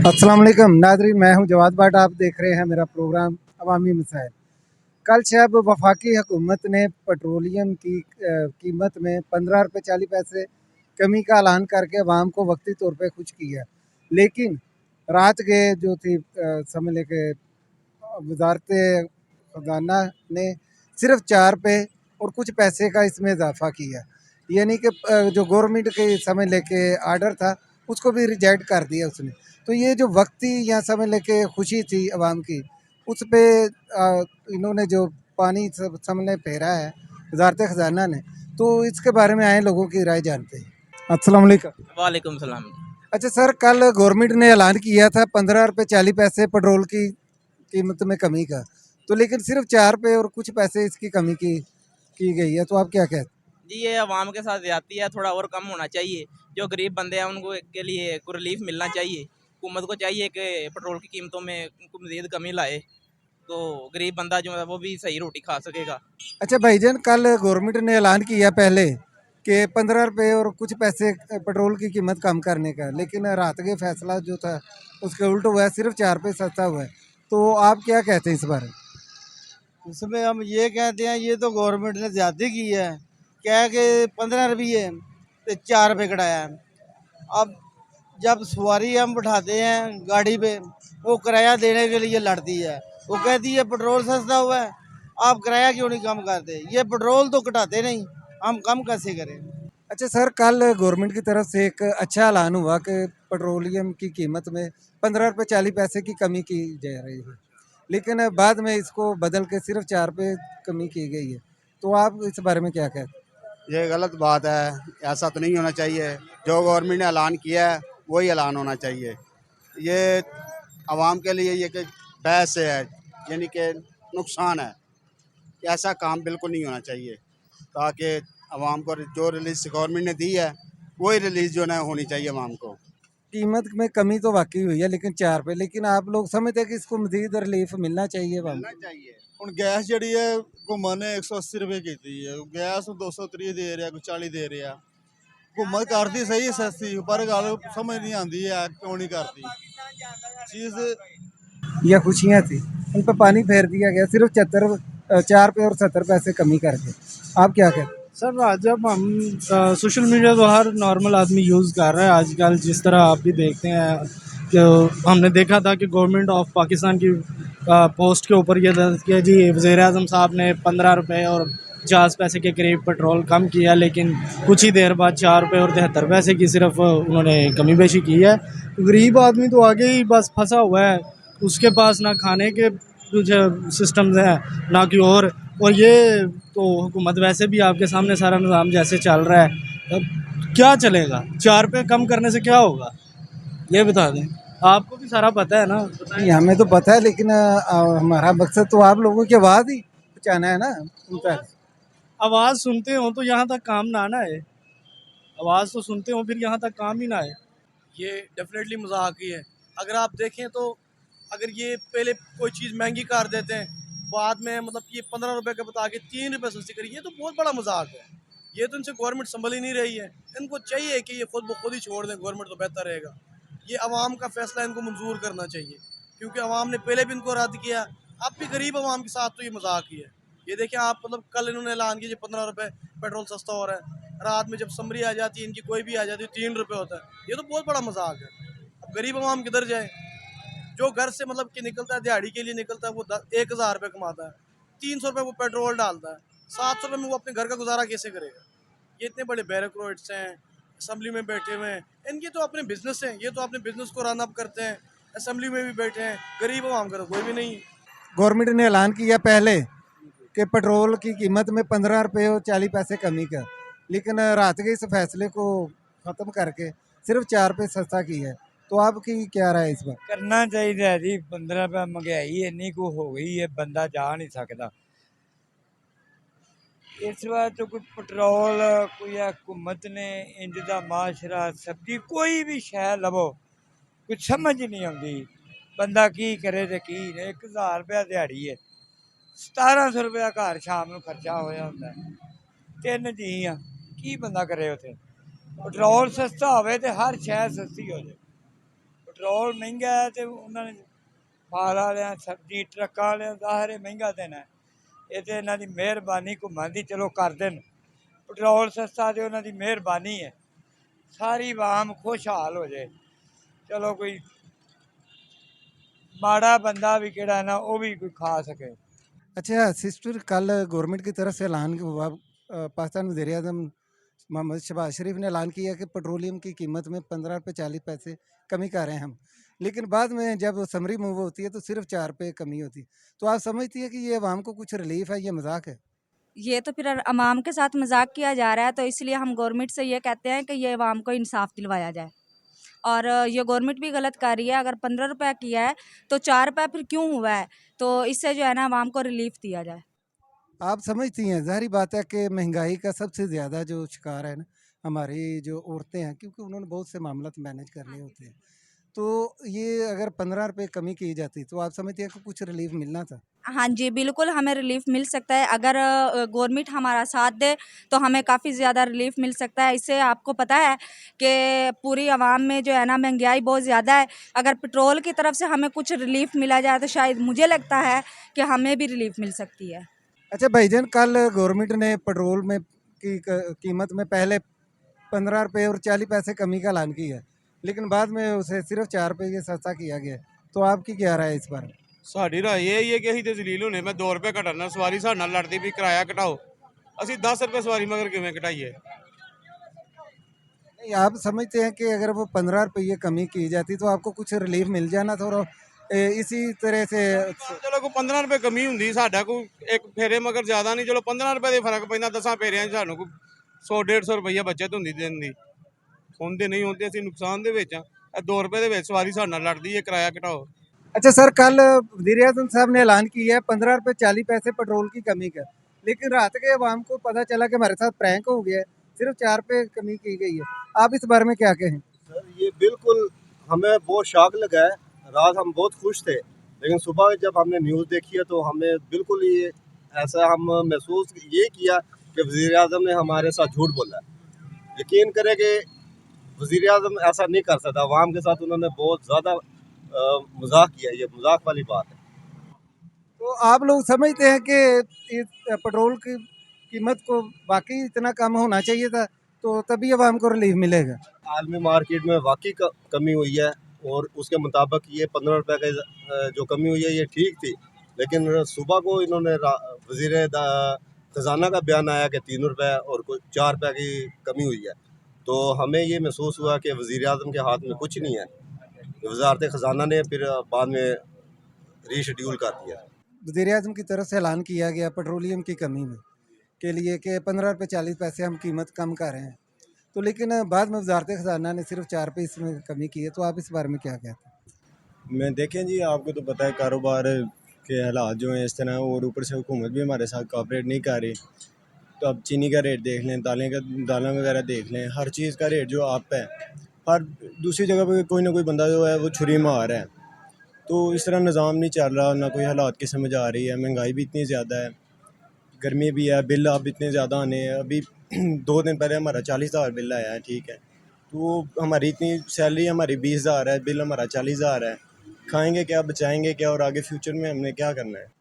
अस्सलाम वालेकुम नाज़रीन, मैं हूं जवाद बाट। आप देख रहे हैं मेरा प्रोग्राम अवामी मसाइल। कल शब वफाकी हुकूमत ने पेट्रोलियम की कीमत में 15 रुपये 40 पैसे कमी का ऐलान करके अवाम को वक्ती तौर पे खुश किया। लेकिन रात के जो थी समझ लें कि वजारत ख़जाना ने सिर्फ 4 पे और कुछ पैसे का इसमें इजाफ़ा किया। यानी कि जो गवर्नमेंट के समझ लें कि आर्डर था उसको भी रिजेक्ट कर दिया उसने। तो ये जो वक्ती या समझ लें कि खुशी थी अवाम की, उस पे इन्होंने जो पानी समझ लें फेरा है वजारत ख़जाना ने, तो इसके बारे में आए लोगों की राय जानते हैं। अस्सलाम वालेकुम। वालेकुम सलाम। अच्छा सर, कल गवर्नमेंट ने ऐलान किया था 15 रुपये 40 पैसे पेट्रोल की कीमत में कमी का, तो लेकिन सिर्फ 4 पे और कुछ पैसे इसकी कमी की गई है, तो आप क्या कहते हैं? जी ये आवाम के साथ ज़्यादती है, थोड़ा और कम होना चाहिए। जो गरीब बंदे हैं उनको के लिए कोई रिलीफ मिलना चाहिए। हुकूमत को चाहिए कि पेट्रोल की कीमतों में उनको मज़ीद कमी लाए, तो गरीब बंदा जो है वो भी सही रोटी खा सकेगा। अच्छा भाईजान, कल गवर्नमेंट ने ऐलान किया पहले कि 15 रुपये और कुछ पैसे पेट्रोल की कीमत कम करने का, लेकिन रात के फैसला जो था उसके उल्ट हुआ है, सिर्फ 4 पे सस्ता हुआ है। तो आप क्या कहते हैं इस बारे में? इसमें हम ये कहते हैं ये तो गवर्नमेंट ने ज़्यादा की है। क्या है कि 15 रुपये तो 4 रुपये कटाया है। अब जब सवारी हम बिठाते हैं गाड़ी पे, वो किराया देने के लिए लड़ती है। वो कहती है पेट्रोल सस्ता हुआ है, आप किराया क्यों नहीं कम करते। ये पेट्रोल तो कटाते नहीं, हम कम कैसे करें। अच्छा सर, कल गवर्नमेंट की तरफ से एक अच्छा ऐलान हुआ कि पेट्रोलियम की कीमत में 15 रुपये 40 पैसे की कमी की जा रही है, लेकिन बाद में इसको बदल के सिर्फ 4 पे कमी की गई है। तो आप इस बारे में क्या कहते हैं? ये गलत बात है, ऐसा तो नहीं होना चाहिए। जो गवर्नमेंट ने ऐलान किया है वही ऐलान होना चाहिए। ये आवाम के लिए ये कि बहस है, यानी कि नुकसान है। ऐसा काम बिल्कुल नहीं होना चाहिए, ताकि आवाम को जो रिलीज गवर्नमेंट ने दी है वही रिलीज जो है होनी चाहिए आवाम को। कीमत में कमी तो वाकई हुई है, लेकिन 4 पे, लेकिन आप लोग समझते हैं कि इसको मज़ीद रिलीफ मिलना चाहिए वाम? मिलना चाहिए। ਹੁਣ ਗੈਸ ਜਿਹੜੀ ਹੈ ਘੁੰਮਣ ਨੇ 180 ਰੁਪਏ ਕੀਤੀ ਹੈ, ਗੈਸ ਨੂੰ 230 ਦੇ ਰਿਹਾ, ਕੋਈ 40 ਦੇ ਰਿਹਾ। ਘੁੰਮਣ ਕਰਦੀ ਸਹੀ ਸਸਤੀ, ਪਰ ਗੱਲ ਸਮਝ ਨਹੀਂ ਆਉਂਦੀ ਹੈ ਕਿਉਂ ਨਹੀਂ करती चीज़। यह खुशियाँ थी, उन पर पानी फेर दिया गया सिर्फ 4 पे और 70 पैसे कमी करके। आप क्या कहते हैं? सर जब हम सोशल मीडिया तो हर नॉर्मल आदमी यूज़ कर रहा है आजकल, जिस तरह आप भी देखते हैं कि हमने देखा था कि गवर्नमेंट ऑफ पाकिस्तान की पोस्ट के ऊपर ये दर्ज किया जी, वज़ीर-ए-आज़म साहब ने 15 रुपये और 50 पैसे के करीब पेट्रोल कम किया, लेकिन कुछ ही देर बाद 4 रुपये और 73 पैसे की सिर्फ उन्होंने कमी पेशी की है। गरीब आदमी तो आगे ही बस फंसा हुआ है, उसके पास ना खाने के कुछ सिस्टम्स हैं ना कि और ये तो हुकूमत वैसे भी आपके सामने सारा निज़ाम जैसे चल रहा है, अब क्या चलेगा। 4 पे कम करने से क्या होगा ये बता दें, आपको भी सारा पता है ना। नहीं, हमें तो पता है, लेकिन हमारा मकसद तो आप लोगों की आवाज़ ही पहुँचाना है ना उन तक। आवाज़ सुनते हो तो यहाँ तक काम ना आए, आवाज़ तो सुनते हो फिर यहाँ तक काम ही ना आए। ये डेफिनेटली मजाक ही है। अगर आप देखें तो अगर ये पहले कोई चीज़ महंगी कर देते हैं, बाद में मतलब ये 15 रुपये का बता के 3 रुपये सस्ती करी, ये तो बहुत बड़ा मजाक है। ये तो इनसे गवर्नमेंट संभल ही नहीं रही है। इनको चाहिए कि ये खुद ब खुद ही छोड़ दें गवर्नमेंट, तो बेहतर रहेगा। ये आवाम का फैसला इनको मंजूर करना चाहिए, क्योंकि आवाम ने पहले भी इनको रद्द किया, अब भी गरीब आवाम के साथ तो ये मजाक ही है। ये देखें आप, मतलब कल इन्होंने ऐलान किया 15 रुपये पेट्रोल सस्ता हो रहा है, रात में जब समरी आ जाती है इनकी, कोई भी आ जाती है 3 रुपये होता है। ये तो बहुत बड़ा मजाक है। अब गरीब आवाम किधर जाए? जो घर से मतलब कि निकलता है, दिहाड़ी के लिए निकलता है, वो 1000 रुपये कमाता है, 300 रुपये वो पेट्रोल डालता है, 700 रुपये में वो अपने घर का गुजारा कैसे करेगा। ये इतने बड़े ब्यूरोक्रेट्स हैं, असम्बली में बैठे हुए हैं, इनके तो अपने बिजनेस हैं, ये तो अपने बिजनेस को रन अप करते हैं, असम्बली में भी बैठे हैं, गरीब आवाम का तो कोई भी नहीं है। गवर्नमेंट ने ऐलान किया पहले कि पेट्रोल की कीमत में 15 रुपये और 40 पैसे कमी का, लेकिन रात के इस फैसले को ख़त्म करके सिर्फ 4 पे सस्ता किया है। तो आपकी क्या राय है इस बार? करना चाहिए जी। 15 रुपये महंगाई इन्नी को हो गई है, बंदा जा नहीं सकता इस बार तो। कोई पेट्रोल कोई हुकूमत ने इंज दा माशरा सब्जी कोई भी शै लवो कुछ समझ नहीं आती, बंदा की करे तो की। 1000 रुपया दिहाड़ी है, 1700 रुपया घर शाम को खर्चा होया होंदा है, 3 जी हाँ की बंदा करे। उत्थे पेट्रोल सस्ता होवे तो हर शै सस्ती हो जाए। ਪੈਟਰੋਲ ਮਹਿੰਗਾ ਹੈ ਤੇ ਉਹਨਾਂ ਨੇ ਮਾਲ ਵਾਲਿਆਂ ਸਬਜ਼ੀ ਟਰੱਕਾਂ ਵਾਲਿਆਂ ਦਾ ਹਰੇ ਮਹਿੰਗਾ ਦੇਣਾ। ਇਹ ਤੇ ਇਹਨਾਂ ਦੀ ਮਿਹਰਬਾਨੀ ਘੁੰਮਣ ਦੀ, ਚਲੋ ਕਰ ਦੇਣ ਪੈਟਰੋਲ ਸਸਤਾ ਤੇ ਉਹਨਾਂ ਦੀ ਮਿਹਰਬਾਨੀ ਹੈ। ਸਾਰੀ ਆਵਾਮ ਖੁਸ਼ਹਾਲ ਹੋ ਜਾਏ। ਚਲੋ ਕੋਈ ਮਾੜਾ ਬੰਦਾ भी ਕਿਹੜਾ ਨਾ ਉਹ ਵੀ ਕੋਈ खा सके। अच्छा सिस्टर, कल गवर्नमेंट की तरफ से ऐलान हुआ, पाकिस्तान वज़ीर आज़म मोहम्मद शहबाज शरीफ ने ऐलान किया कि पेट्रोलियम की कीमत में 15 रुपये 40 पैसे कमी कर रहे हैं हम, लेकिन बाद में जब समरी मूव होती है तो सिर्फ 4 रुपये कमी होती है। तो आप समझती है कि ये अवाम को कुछ रिलीफ है, ये मजाक है? ये तो फिर अवाम के साथ मजाक किया जा रहा है, तो इसलिए हम गवर्नमेंट से ये कहते हैं कि ये अवाम को इंसाफ दिलवाया जाए। और ये गवर्नमेंट भी गलत कर रही है। अगर 15 रुपये किया है तो 4 रुपये फिर क्यों हुआ है? तो इससे जो है ना अवाम को रिलीफ दिया जाए। आप समझती हैं, ज़ाहिर बात है कि महंगाई का सबसे ज़्यादा जो शिकार है ना हमारी जो औरतें हैं, क्योंकि उन्होंने बहुत से मामला मैनेज करने होते हैं। तो ये अगर 15 रुपये कमी की जाती तो आप समझती हैं कि कुछ रिलीफ मिलना था? हाँ जी, बिल्कुल हमें रिलीफ मिल सकता है। अगर गवर्नमेंट हमारा साथ दे तो हमें काफ़ी ज़्यादा रिलीफ मिल सकता है। इससे आपको पता है कि पूरी आवाम में जो है ना महंगाई बहुत ज़्यादा है। अगर पेट्रोल की तरफ से हमें कुछ रिलीफ मिला जाए तो शायद मुझे लगता है कि हमें भी रिलीफ मिल सकती है। अच्छा भाईजान, कल गवर्नमेंट ने पेट्रोल में की कीमत में पहले 15 रुपये और 40 पैसे कमी का ऐलान किया, लेकिन बाद में उसे सिर्फ 4 रुपये सस्ता किया गया। तो आपकी क्या राय है इस पर? ਸਾਡੀ ਰਾਏ ਇਹ ਹੀ ਹੈ ਕਿ ਅਸੀਂ ਤੇ ਜ਼ਲੀਲ ਹੋਣੇ। ਮੈਂ 2 ਰੁਪਏ ਘਟਣ ਨਾਲ ਸਵਾਰੀ ਸਾਡੇ ਨਾਲ ਲੜਦੀ ਵੀ ਕਿਰਾਇਆ ਘਟਾਓ, ਅਸੀਂ 10 ਰੁਪਏ ਸਵਾਰੀ ਮਗਰ ਕਿਵੇਂ ਘਟਾਈਏ? नहीं, आप समझते हैं कि अगर वो 15 रुपये कमी की जाती तो आपको कुछ रिलीफ मिल जाना था? और इसी तरह से ਚਲੋ ਕੋਈ 15 ਰੁਪਏ ਕਮੀ ਹੁੰਦੀ, ਸਾਡਾ ਕੋਈ ਇੱਕ ਫੇਰੇ ਮਗਰ ਜ਼ਿਆਦਾ ਨਹੀਂ, ਚਲੋ 15 ਰੁਪਏ ਦੇ ਫਰਕ ਪੈਂਦਾ 10 ਫੇਰਿਆਂ 'ਚ ਸਾਨੂੰ ਕੋਈ 100-150 ਰੁਪਈਆ ਬੱਚਤ ਹੁੰਦੀ ਦਿਨ ਦੀ। ਹੁੰਦੇ ਨਹੀਂ ਹੁੰਦੇ, ਅਸੀਂ ਨੁਕਸਾਨ ਦੇ ਵਿੱਚ ਆ। ਇਹ 2 ਰੁਪਏ ਦੇ ਵਿੱਚ ਸਵਾਰੀ ਸਾਡੇ ਨਾਲ ਲੜਦੀ ਹੈ, ਕਿਰਾਇਆ ਘਟਾਓ। अच्छा सर, कल वज़ीर आज़म साहब ने ऐलान किया है 15 रुपये 40 पैसे पेट्रोल की कमी का, लेकिन रात के अवाम को पता चला कि हमारे साथ प्रैंक हो गया है, सिर्फ 4 रुपये कमी की गई है। आप इस बारे में क्या कहें? सर ये बिल्कुल हमें बहुत शॉक लगा है। रात हम बहुत खुश थे, लेकिन सुबह जब हमने न्यूज़ देखी है तो हमें बिल्कुल ये ऐसा हम महसूस ये किया कि वज़ीर आज़म ने हमारे साथ झूठ बोला है। यकीन करें कि वज़ीर आज़म ऐसा नहीं कर सकता। अवाम के साथ उन्होंने बहुत ज़्यादा मजाक किया, ये मजाक वाली बात है। तो आप लोग समझते हैं कि इस पेट्रोल की कीमत को वाकई इतना कम होना चाहिए था, तो तभी अवाम को रिलीफ मिलेगा? आलमी मार्केट में वाकई कमी हुई है, और उसके मुताबिक ये 15 रुपये का जो कमी हुई है ये ठीक थी। लेकिन सुबह को इन्होंने वज़ीर ख़जाना का बयान आया कि 3 रुपये और कुछ 4 रुपये की कमी हुई है। तो हमें ये महसूस हुआ कि वज़ीर आज़म के हाथ में कुछ नहीं है। वज़ारत ख़जाना ने फिर बाद में रीशेड्यूल कर दिया। वज़ीर आज़म की तरफ से ऐलान किया गया पेट्रोलियम की कमी में के लिए कि 15 रुपये 40 पैसे हम कीमत कम कर रहे हैं, तो लेकिन बाद में वज़ारत ख़जाना ने सिर्फ 4 रुपये इसमें कमी की है। तो आप इस बारे में क्या कहते हैं? मैं देखें जी, आपको तो पता है कारोबार के हालात जो हैं इस तरह, और ऊपर से हुकूमत भी हमारे साथ कोऑपरेट नहीं कर रही। तो अब चीनी का रेट देख लें, दालें वगैरह देख लें, हर चीज़ का रेट जो आप है, हर दूसरी जगह पे कोई ना कोई बंदा जो है वो छुरी मार है। तो इस तरह निज़ाम नहीं चल रहा, ना कोई हालात की समझ आ रही है। महंगाई भी इतनी ज़्यादा है, गर्मी भी है, बिल अब इतने ज़्यादा आने हैं। अभी 2 दिन पहले हमारा 40,000 बिल आया है, ठीक है। तो हमारी इतनी सैलरी हमारी 20,000 है, बिल हमारा 40,000 है। खाएंगे क्या, बचाएंगे क्या, और आगे फ्यूचर में हमने क्या करना है?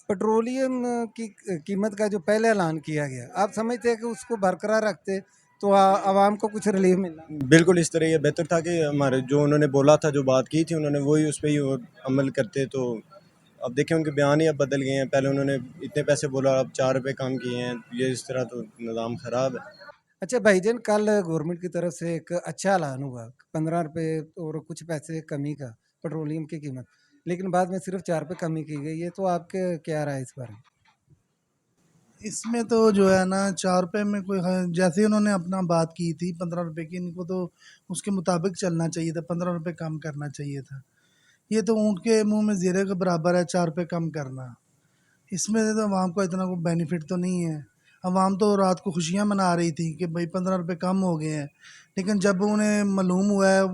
पेट्रोलियम की कीमत का जो पहले ऐलान किया गया, आप समझते हैं कि उसको बरकरार रखते तो आवाम को कुछ रिलीफ मिलना? बिल्कुल इस तरह ये बेहतर था कि हमारे जो उन्होंने बोला था, जो बात की थी उन्होंने, वही उस पर ही अमल करते। तो अब देखें उनके बयान ही अब बदल गए हैं। पहले उन्होंने इतने पैसे बोला, अब 4 रुपये कम किए हैं। ये इस तरह तो निज़ाम ख़राब है। अच्छा भाईजान, कल गवर्नमेंट की तरफ से एक अच्छा ऐलान हुआ 15 रुपये और कुछ पैसे कमी का पेट्रोलियम की कीमत, लेकिन बाद में सिर्फ 4 रुपये कमी की गई है। तो आपके क्या राय इस बारे में? इसमें तो जो है ना 4 रुपये में कोई जैसे उन्होंने अपना बात की थी 15 रुपये की, इनको तो उसके मुताबिक चलना चाहिए था, 15 रुपये कम करना चाहिए था। ये तो ऊँट के मुंह में ज़ीरे के बराबर है 4 रुपये कम करना। इसमें तो आवाम को इतना कोई बेनिफिट तो नहीं है। आवाम तो रात को खुशियाँ मना रही थी कि भाई 15 रुपये कम हो गए हैं, लेकिन जब उन्हें मालूम हुआ है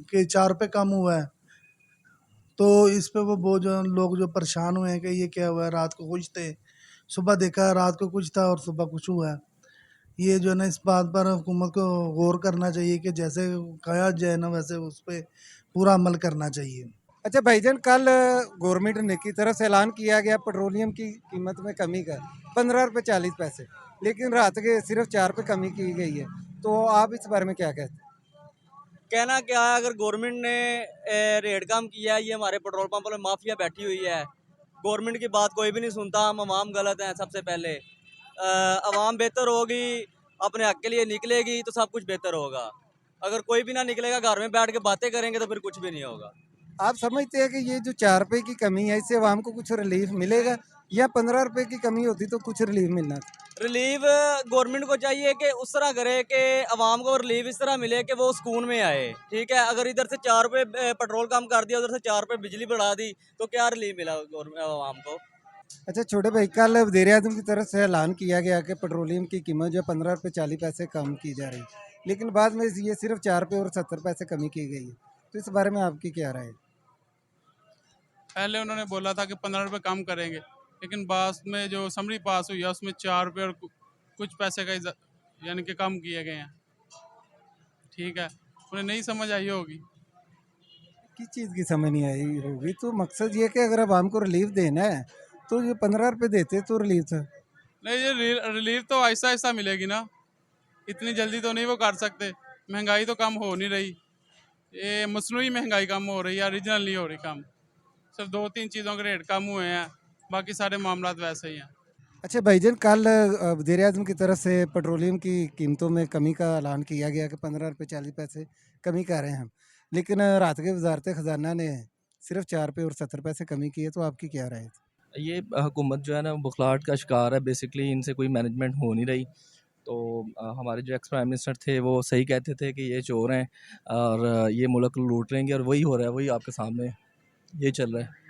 कि 4 रुपये कम हुआ है तो इस पे वो बहुत जो लोग जो परेशान हुए हैं कि ये क्या हुआ है। रात को खुश थे, सुबह देखा रात को कुछ था और सुबह कुछ हुआ है। ये जो है ना इस बात पर हुकूमत को गौर करना चाहिए कि जैसे कहा जाए ना वैसे उस पर पूरा अमल करना चाहिए। अच्छा भाईजान, कल गवर्नमेंट ने की तरफ से ऐलान किया गया पेट्रोलियम की कीमत में कमी का 15 रुपये 40 पैसे, लेकिन रात के सिर्फ 4 रुपये कमी की गई है, तो आप इस बारे में क्या कहते हैं? कहना क्या है, अगर गवर्नमेंट ने रेट कम किया है, ये हमारे पेट्रोल पंप पर माफिया बैठी हुई है, गवर्नमेंट की बात कोई भी नहीं सुनता, हम आवाम गलत हैं। सबसे पहले आवाम बेहतर होगी, अपने हक के लिए निकलेगी तो सब कुछ बेहतर होगा। अगर कोई भी ना निकलेगा, घर में बैठ के बातें करेंगे तो फिर कुछ भी नहीं होगा। आप समझते हैं कि ये जो 4 रुपये की कमी है इससे आवाम को कुछ रिलीफ मिलेगा, या 15 रुपये की कमी होती तो कुछ रिलीफ मिलना था? रिलीफ गवर्नमेंट को चाहिए कि उस तरह करे कि आवाम को रिलीफ इस तरह मिले कि वो सुकून में आए। ठीक है, अगर इधर से 4 रुपये पेट्रोल कम कर दिया, उधर से 4 रुपये बिजली बढ़ा दी, तो क्या रिलीफ मिला आवाम को? अच्छा छोटे भाई, कल वज़ीर आज़म की तरफ से ऐलान किया गया कि पेट्रोलियम की कीमत जो 15 रुपये 40 पैसे कम की जा रही, लेकिन बाद में ये सिर्फ 4 रुपये और 70 पैसे कमी की गई है, तो इस बारे में आपकी क्या राय है? पहले उन्होंने बोला था कि 15 रुपये कम करेंगे, लेकिन बाद में जो समरी पास हुई है उसमें 4 रुपये और कुछ पैसे का यानी कि कम किए गए हैं। ठीक है, उन्हें नहीं समझ आई होगी। किस चीज़ की समझ नहीं आई होगी? तो मकसद ये कि अगर आवाम को रिलीफ देना है तो ये 15 रुपये देते तो रिलीफ था। नहीं, ये रिलीफ तो आहिस्ता आहिस्ता मिलेगी ना, इतनी जल्दी तो नहीं वो कर सकते। महंगाई तो कम हो नहीं रही, ये मसनूई महंगाई कम हो रही है, ओरिजिनल नहीं हो रही कम। सिर्फ 2-3 चीज़ों के रेट कम हुए हैं, बाकी सारे मामलात वैसे ही हैं। अच्छा भाईजान, कल वज़ीर आज़म की तरफ से पेट्रोलियम की कीमतों में कमी का ऐलान किया गया कि 15 रुपये 40 पैसे कमी कर रहे हैं हम, लेकिन रात के वजारत ख़जाना ने सिर्फ 4 रुपये और 70 पैसे कमी की है, तो आपकी क्या राय है? ये हुकूमत जो है ना बुखलाहट का शिकार है, बेसिकली इनसे कोई मैनेजमेंट हो नहीं रही। तो हमारे जो एक्स प्राइम मिनिस्टर थे वो सही कहते थे कि ये चोर हैं और ये मुल्क लूट लेंगे, और वही हो रहा है, वही आपके सामने ये चल रहा है।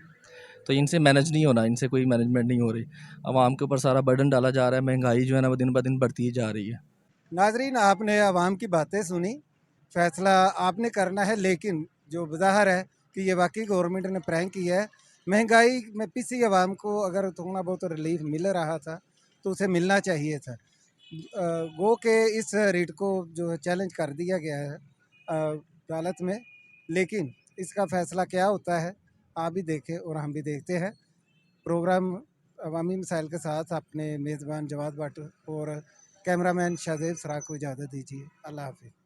तो इनसे मैनेज नहीं होना, इनसे कोई मैनेजमेंट नहीं हो रही, आवाम के ऊपर सारा बर्डन डाला जा रहा है, महंगाई जो है ना वो दिन ब दिन बढ़ती जा रही है। नाजरीन, आपने आवाम की बातें सुनी, फैसला आपने करना है, लेकिन जो ज़ाहिर है कि ये वाकई गवर्नमेंट ने प्रैंक किया है। महंगाई में पिसी आवाम को अगर थोड़ा बहुत रिलीफ मिल रहा था तो उसे मिलना चाहिए था। गो के इस रेट को जो है चैलेंज कर दिया गया है अदालत में, लेकिन इसका फ़ैसला क्या होता है आप भी देखें और हम भी देखते हैं। प्रोग्राम अवामी मसाइल के साथ अपने मेज़बान जवाद भट्ट और कैमरामैन शाहजेब सराख को इजाज़त दीजिए। अल्लाह हाफ़िज़।